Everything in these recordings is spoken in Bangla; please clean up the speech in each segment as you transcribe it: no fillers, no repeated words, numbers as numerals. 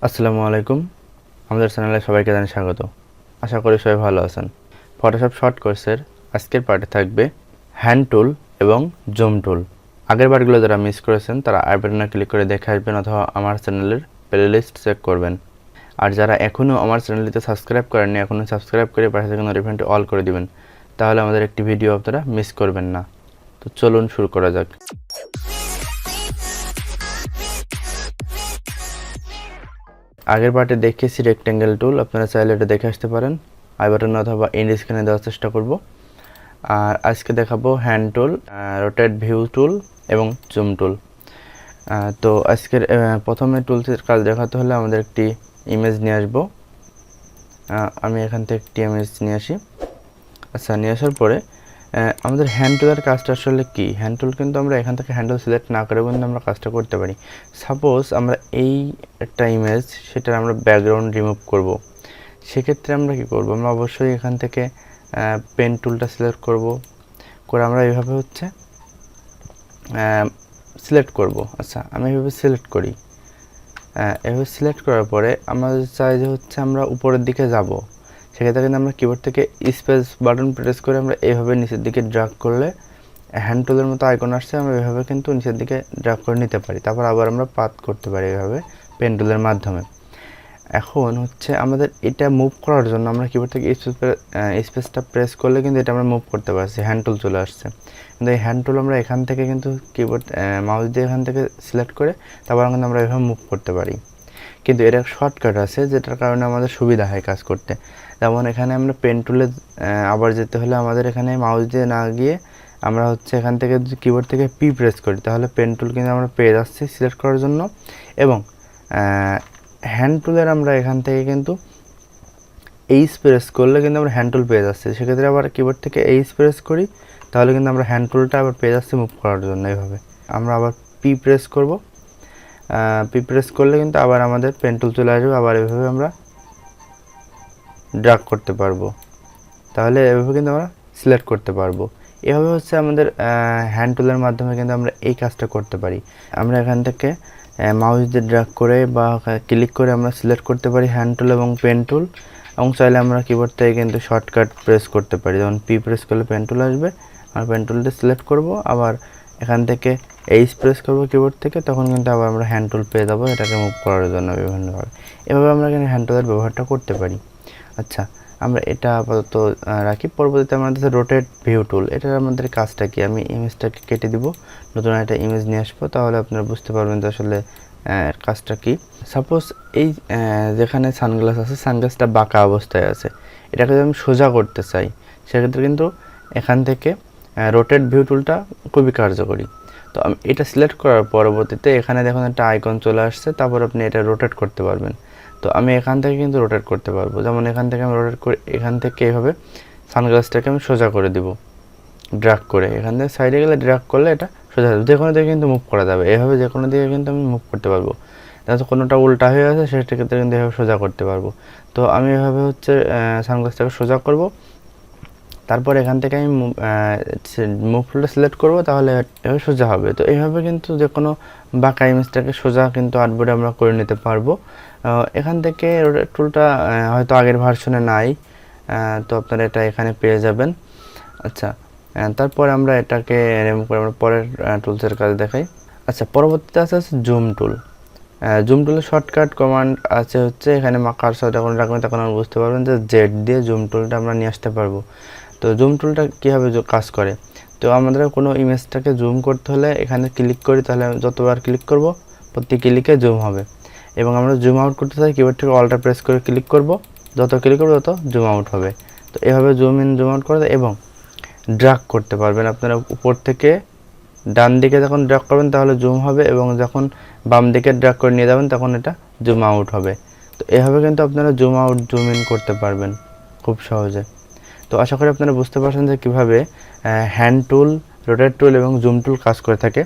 আসসালামু আলাইকুম। আমাদের চ্যানেলে সবাইকে জানাই স্বাগত। আশা করি সবাই ভালো আছেন। ফটোশপ শর্ট কোর্সের আজকের পার্টে থাকবে হ্যান্ড টুল এবং জুম টুল। আগের পার্টগুলো যারা মিস করেছেন তারা আই বাটনে ক্লিক করে দেখে আসবেন অথবা আমার চ্যানেলের প্লেলিস্ট চেক করবেন। আর যারা এখনও আমার চ্যানেলটিতে সাবস্ক্রাইব করেননি এখনও সাবস্ক্রাইব করে পাশে থেকে নোটিফিকেশনটি অল করে দিবেন, তাহলে আমাদের একটি ভিডিও আপনারা মিস করবেন না। তো চলুন শুরু করা যাক। আগের পার্টে দেখিয়েছি রেক্ট্যাঙ্গেল টুল, আপনারা চাইলে এটা দেখে আসতে পারেন। আই বাটন অথবা এন্ড স্ক্রিনে দেওয়ার চেষ্টা করব। আর আজকে দেখাবো হ্যান্ড টুল, রোটেট ভিউ টুল এবং জুম টুল। তো আজকের প্রথমে টুলসের কাজ দেখাতে হলে আমাদের একটি ইমেজ নিয়ে আসবো। আমি এখান থেকে একটি ইমেজ নিয়ে আসি। আচ্ছা, নিয়ে আসার পরে আমাদের হ্যান্ড টুলের কাজটা আসলে কি? হ্যান্ড টুল কিন্তু আমরা এখান থেকে হ্যান্ডেল সিলেক্ট না করে কিন্তু আমরা কাজটা করতে পারি। সাপোজ আমরা এই একটা ইমেজ, সেটার আমরা ব্যাকগ্রাউন্ড রিমুভ করব। সেক্ষেত্রে আমরা কি করব? আমরা অবশ্যই এখান থেকে পেন টুলটা সিলেক্ট করব, করে আমরা এইভাবে সিলেক্ট করব। আচ্ছা, আমি এইভাবে সিলেক্ট করি। এভাবে সিলেক্ট করার পরে আমাদের চাই যে আমরা উপরের দিকে যাব। সেক্ষেত্রে কিন্তু আমরা কিবোর্ড থেকে স্পেস বাটন প্রেস করে আমরা এইভাবে নিচের দিকে ড্র্যাগ করলে হ্যান্ড টুলের মতো আইকন আসছে, আমরা এইভাবে কিন্তু নিচের দিকে ড্র্যাগ করে নিতে পারি। তারপর আবার আমরা পাথ করতে পারি এইভাবে পেন টুলের মাধ্যমে। এখন আমাদের এটা মুভ করার জন্য আমরা কিবোর্ড থেকে স্পেসটা প্রেস করলে কিন্তু এটা আমরা মুভ করতে পারছি, হ্যান্ড টুল চলে আসছে। কিন্তু এই হ্যান্ড টুল আমরা এখান থেকে কিন্তু কিবোর্ড মাউস দিয়ে এখান থেকে সিলেক্ট করে তারপর কিন্তু আমরা এভাবে মুভ করতে পারি। কিন্তু এর একটা শর্টকাট আছে, যেটার কারণে আমাদের সুবিধা হয় কাজ করতে। যেমন এখানে আমরা পেন টুলে আবার যেতে হলে আমাদের এখানে মাউস দিয়ে না গিয়ে আমরা এখান থেকে যদি কিবোর্ড থেকে পি প্রেস করি তাহলে পেন টুল কিন্তু আমরা পেয়ে যাচ্ছি সিলেক্ট করার জন্য। এবং হ্যান্ড টুলের আমরা এখান থেকে কিন্তু এইচ প্রেস করলে কিন্তু আমরা হ্যান্ড টুল পেয়ে যাচ্ছি। সেক্ষেত্রে আবার কিবোর্ড থেকে এইচ প্রেস করি তাহলে কিন্তু আমরা হ্যান্ড টুলটা আবার পেয়ে যাচ্ছি মুভ করার জন্য। এইভাবে আমরা আবার পি প্রেস করব। পি প্রেস করলে কিন্তু আবার আমাদের পেন টুল চলে আসবে। আবার এভাবে আমরা ড্র্যাগ করতে পারবো, তাহলে এভাবে কিন্তু আমরা সিলেক্ট করতে পারবো। এভাবে আমাদের হ্যান্ড টুলের মাধ্যমে কিন্তু আমরা এই কাজটা করতে পারি। আমরা এখান থেকে মাউস দিয়ে ড্র্যাগ করে বা ক্লিক করে আমরা সিলেক্ট করতে পারি হ্যান্ড টুল এবং পেন টুল। এবং চাইলে আমরা কিবোর্ড থেকে কিন্তু শর্টকাট প্রেস করতে পারি। যেমন পি প্রেস করলে পেন টুল আসবে, আর পেন টুলটা সিলেক্ট করব, আবার এখান থেকে এইচ প্রেস করব কিবোর্ড থেকে, তখন কিন্তু আবার আমরা হ্যান্ড টুল পেয়ে যাবো এটাকে মুভ করার জন্য বিভিন্নভাবে। এভাবে আমরা কিন্তু হ্যান্ড টুলের ব্যবহারটা করতে পারি। আচ্ছা, আমরা এটা আপাতত রাখি। পরবর্তীতে আমাদের রোটেট ভিউ টুল, এটার আমাদের কাজটা কি? আমি ইমেজটাকে কেটে দিব, নতুন একটা ইমেজ নিয়ে আসবো, তাহলে আপনারা বুঝতে পারবেন যে আসলে কাজটা কি। সাপোজ এই যেখানে সানগ্লাস আছে, সানগ্লাসটা বাঁকা অবস্থায় আছে, এটাকে যদি আমি সোজা করতে চাই সেক্ষেত্রে কিন্তু এখান থেকে রোটেট ভিউ টুলটা খুবই কার্যকরী। তো আমি এটা সিলেক্ট করার পরবর্তীতে এখানে দেখুন একটা আইকন চলে আসছে, তারপর আপনি এটা রোটেট করতে পারবেন। তো আমি এখান থেকে কিন্তু রোটেট করতে পারবো। যেমন এখান থেকে আমি রোটেট করে এখান থেকে এইভাবে সানগ্লাসটাকে আমি সোজা করে দিব ড্র্যাগ করে। এখান থেকে সাইডে গেলে ড্র্যাগ করলে এটা সোজা যে কোনো দিকে কিন্তু মুভ করা যাবে। এভাবে যে কোনো দিকে কিন্তু আমি মুভ করতে পারবো। যাতে কোনোটা উল্টা হয়ে আছে সেটার ক্ষেত্রে কিন্তু এভাবে সোজা করতে পারবো। তো আমি এভাবে সানগ্লাসটাকে সোজা করব। তারপর এখান থেকে আমি মুভ টুলটা সিলেক্ট করব, তাহলে এভাবে সোজা হবে। তো এইভাবে কিন্তু যে কোনো বাঁকা ইমেজটাকে সোজা কিন্তু আর্টবোর্ডে আমরা করে নিতে পারবো। এখান থেকে রোটেট টুলটা হয়তো আগের ভার্সনে নাই, তো আপনারা এটা এখানে পেয়ে যাবেন। আচ্ছা, তারপর আমরা এটাকে রিমুভ করে আমরা পরের টুলসের কাজ দেখাই। আচ্ছা, পরবর্তীতে আছে জুম টুল। জুম টুলের শর্টকাট কমান্ড আছে এখানে কার্সর যখন রাখবেন তখন আমরা বুঝতে পারবেন যে জেড দিয়ে জুম টুলটা আমরা নিয়ে আসতে পারবো। তো জুম টুলটা কীভাবে কাজ করে? তো আমাদের কোনো ইমেজটাকে জুম করতে হলে এখানে ক্লিক করি, তাহলে যতবার ক্লিক করব প্রতি ক্লিকে জুম হবে। এবং আমরা জুম আউট করতে চাই, কিবোর্ড থেকে অল্টার প্রেস করে ক্লিক করব, যত ক্লিক করব তত জুম আউট হবে। তো এভাবে জুম ইন জুম আউট করে এবং ড্র্যাগ করতে পারবেন আপনারা। উপর থেকে ডান দিকে যখন ড্র্যাগ করবেন তাহলে জুম হবে, এবং যখন বাম দিকে ড্র্যাগ করে নিয়ে যাবেন তখন এটা জুম আউট হবে। তো এভাবে কিন্তু আপনারা জুম আউট জুম ইন করতে পারবেন খুব সহজে। তো আশা করি আপনারা বুঝতে পারছেন যে কীভাবে হ্যান্ড টুল, রোটেট টুল এবং জুম টুল কাজ করে থাকে।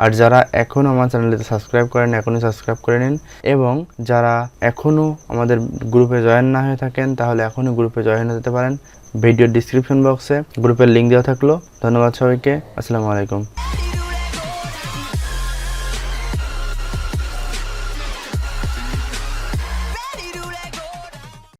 আর যারা এখনও আমার চ্যানেলটিতে সাবস্ক্রাইব করেন এখনই সাবস্ক্রাইব করে নিন, এবং যারা এখনও আমাদের গ্রুপে জয়েন না হয়ে থাকেন তাহলে এখনই গ্রুপে জয়েন হতে পারেন। ভিডিও ডিসক্রিপশন বক্সে গ্রুপের লিঙ্ক দেওয়া থাকলো। ধন্যবাদ সবাইকে। আসসালামু আলাইকুম।